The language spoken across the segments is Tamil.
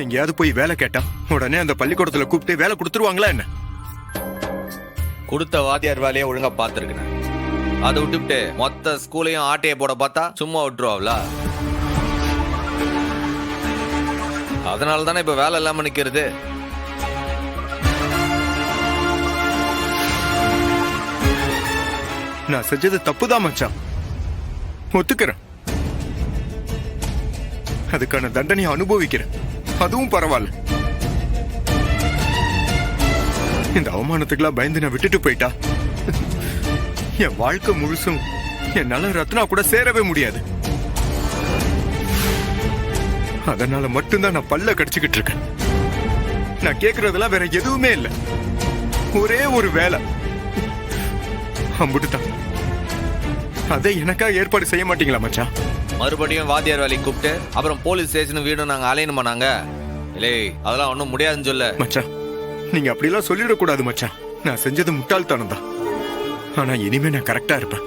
எங்கேயாவது போய் வேலை கேட்டா உடனே அந்த பள்ளிக்கூடத்துல கூப்பிட்டு வேலை கொடுத்துருவாங்களா என்ன? கொடுத்த வாத்தியார் வேலையை ஒழுங்கா பாத்துருக்கேன். அதை விட்டுவிட்டு மொத்த ஸ்கூலையும் ஆட்டையை போட பார்த்தா சும்மா விட்டுருவாங்களா? அதனால தானே இப்ப வேலை இல்லாம நிக்கிறது. நான் செஞ்சது தப்புதான் மச்சான், ஒத்துக்கிறேன். அதுக்கான தண்டனையை அனுபவிக்கிறேன், அதுவும் பரவாயில்ல. இந்த அவமானத்துக்கெல்லாம் பயந்து நான் விட்டுட்டு போயிட்டா என் வாழ்க்கை முழுசும் என்னால ரத்னா கூட சேரவே முடியாது. அதனால மட்டும்தான் நான் பல்ல கடிச்சுக்கிட்டு இருக்கேன். நான் கேக்குறதெல்லாம் வேற எதுவுமே இல்லை, ஒரே ஒரு வேலை அம்புட்டுதான். அதை எனக்கா ஏற்பாடு செய்ய மாட்டீங்களா மச்சான்? மறுபடியும் வாத்தியார் வேலைக்கு கூப்பிட்டு அப்புறம் போலீஸ் ஸ்டேஷன் வீடும் நாங்க அலையணுமா? நாங்க இல்லை, அதெல்லாம் ஒன்றும் முடியாதுன்னு சொல்ல. மச்சான், நீங்க அப்படிலாம் சொல்லிடக்கூடாது மச்சான். நான் செஞ்சது முட்டாள்தனம் தான், ஆனா இனிமே நான் கரெக்டா இருப்பேன்.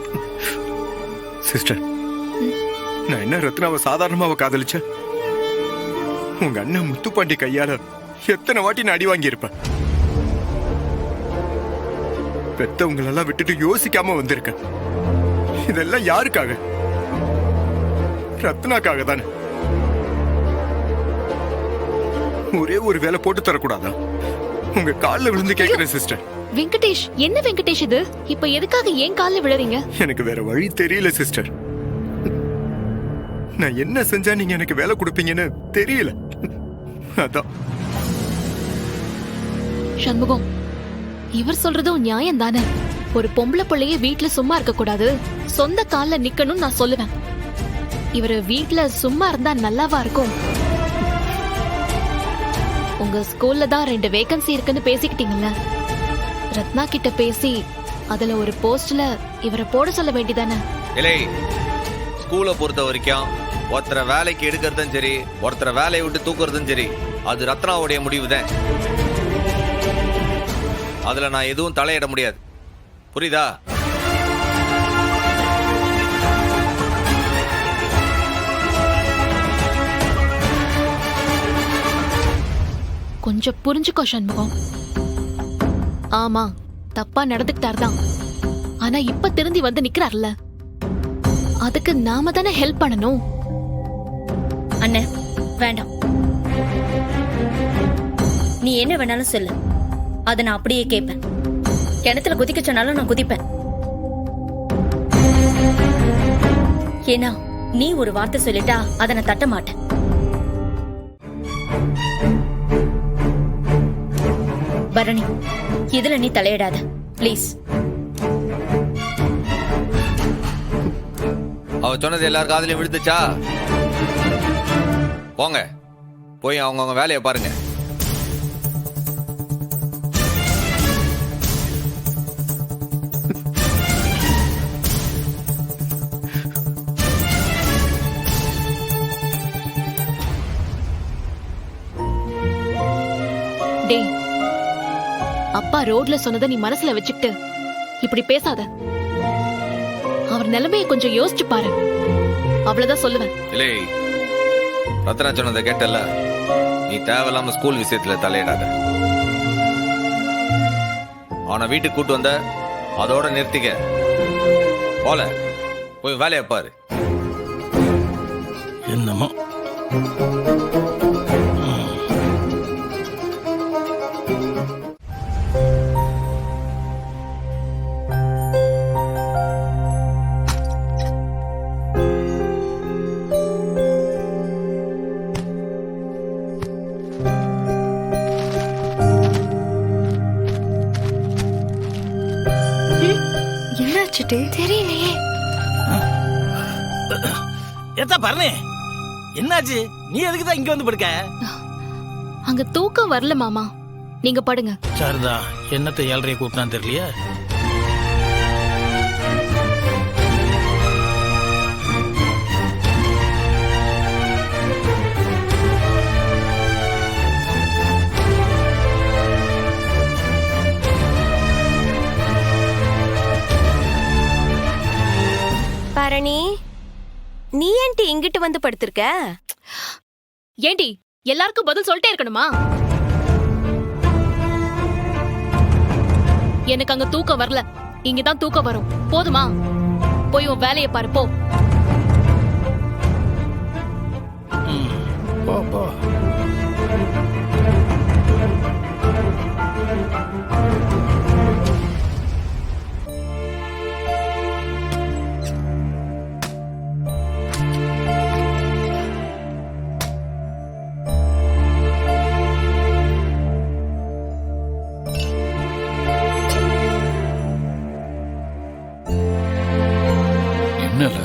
சிஸ்டர், நான் என்ன ரத்னாவை சாதாரணமாவை காதலிச்சேன்? உங்க அண்ணன் முத்துப்பாண்டி கையால எத்தனை வாட்டி நான் அடி வாங்கி இருப்பேன். பெத்தவங்களெல்லாம் விட்டுட்டு யோசிக்காம வந்திருக்கேன். இதெல்லாம் யாருக்காக? ரத்னாக்காக தானே. ஒரே ஒரு வேலை போட்டு தரக்கூடாதா? உங்க கால்ல விழுந்து கேக்குறேன் சிஸ்டர். வெங்கடேஷ், என்ன வெங்கடேஷ் இது? இப்ப எதுக்காக ஏன் கால்ல விழுறீங்க? எனக்கு வேற வழி தெரியல சிஸ்டர். நான் என்ன செஞ்சா நீங்க எனக்கு வேலை கொடுப்பீங்கன்னு தெரியல, அதான். சண்முகம், இவர் சொல்றதும் நியாயம் தானே. ஒரு பொம்பளை பிள்ளைய வீட்டுல சும்மா இருக்க கூடாது, சொந்த கால்ல நிக்கணும்னு நான் சொல்லுவேன். இவரு வீட்டுல சும்மா இருந்தா நல்லாவா இருக்கும்? உங்க ஸ்கூல்ல தான் 2 வேகன்சி இருக்குன்னு பேசிக்கிட்டீங்கல்ல, ரத்னா கிட்ட பேசி அதுல ஒரு போஸ்ட்ல இவரை போட சொல்ல வேண்டியதானே? இல்லை, ஸ்கூலை பொறுத்த வரைக்கும் ஒருத்தரை வேலைக்கு எடுக்கிறதும் சரி, ஒருத்தரை வேலையை விட்டு தூக்குறதும் சரி, அது ரத்னாவுடைய முடிவு தான். அதுல நான் எதுவும் தலையிட முடியாது, புரியுதா? கொஞ்சம் புரிஞ்சுக்கோ சண்முகம். ஆமா, தப்பா நடந்துக்கிட்டார்தான். ஆனா இப்ப திருந்தி வந்து நிக்கிறார்ல, அதுக்கு நாம தானே ஹெல்ப் பண்ணணும். அண்ணே, வேண்டாம். நீ என்ன வேணாலும் சொல்லு, அதை நான் அப்படியே கேட்பேன். கிணத்துல குதிக்க சொன்னாலும் நான் குதிப்பேன். ஏன்னா நீ ஒரு வார்த்தை சொல்லிட்டா அதை நான் தட்ட மாட்டேன். பரணி, இதுல நீ தலையிடாத ப்ளீஸ். அவ சொன்னது எல்லாரும் காதுலயும் விழுந்துச்சா? போங்க, போய் அவங்கவுங்க வேலையை பாருங்க. டேய், அப்பா ரோட்ல சொன்னதை நீ மனசுல வச்சுக்கிட்டு இப்படி பேசாத. அவர் நிலைமையை கொஞ்சம் யோசிச்சு பாரு, அவ்வளவுதான் சொல்லுவேன். இல்லை, ரத்னா சொன்னதை கேட்டல, நீ தேவையில்லாம ஸ்கூல் விஷயத்துல தலையிடாத. அவனை வீட்டுக்கு கூட்டு வந்த அதோட நிறுத்திக்க. போல போய் வேலையை பாரு. என்னமோ தெரியலையே. ஏத்தா பரணி, என்னாச்சு? நீ எதுக்கு தான் இங்க வந்து படுக்க? அங்க தூக்கம் வரல மாமா, நீங்க படுங்க. சாரதா, என்னத்தை 7:30 கூப்பிட்டான்னு தெரியலையா? பரணி, நீ ஏன்டி இங்கிட்டு வந்து படுத்திருக்க? ஏண்டி எல்லாருக்கும் பதில் சொல்லிட்டே இருக்கணுமா? எனக்கு அங்க தூக்கம் வரல, இங்கதான் தூக்கம் வரும். போதுமா? போய் உன் வேலையை பாரு, போ. போ போ. என்னல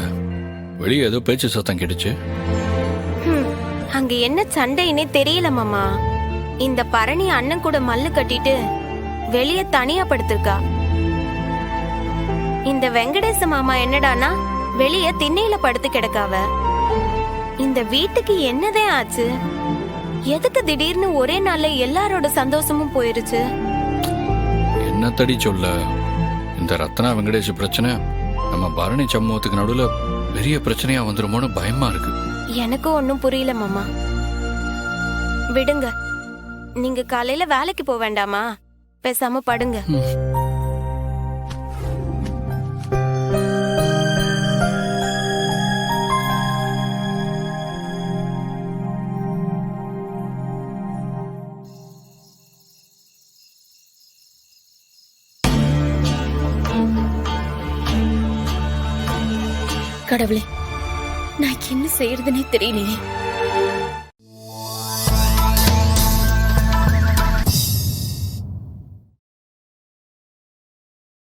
வெளியே ஏதோ பேச்சு சத்தம் கேட்டுச்சு. அங்க என்ன சண்டைன்னே தெரியல மாமா. இந்த பரணி அண்ணன் கூட மல்லு கட்டிட்டு வெளியே தனியா படுத்திருக்கா. இந்த வெங்கடேச மாமா என்னடானா வெளிய திண்ணையில படுத்து கிடக்காவ. இந்த வீட்டுக்கு என்னதே ஆச்சு? எதுக்கு திடீர்னு ஒரே நாள்ல எல்லாரோட சந்தோஷமும் போயிருச்சு? என்ன தடி சொல்ல, இந்த ரத்னா வெங்கடேஷ் பிரச்சனை நம்ம பரணி சமூகத்துக்கு நடுவுல பெரிய பிரச்சனையா வந்துருமோன்னு பயமா இருக்கு. எனக்கு ஒன்னும் புரியல மாமா. விடுங்க, நீங்க காலையில வேலைக்கு போக வேண்டாமா? பேசாம படுங்க. கடவுளே, நான் என்ன செய்யறதுன்னே தெரியலையே.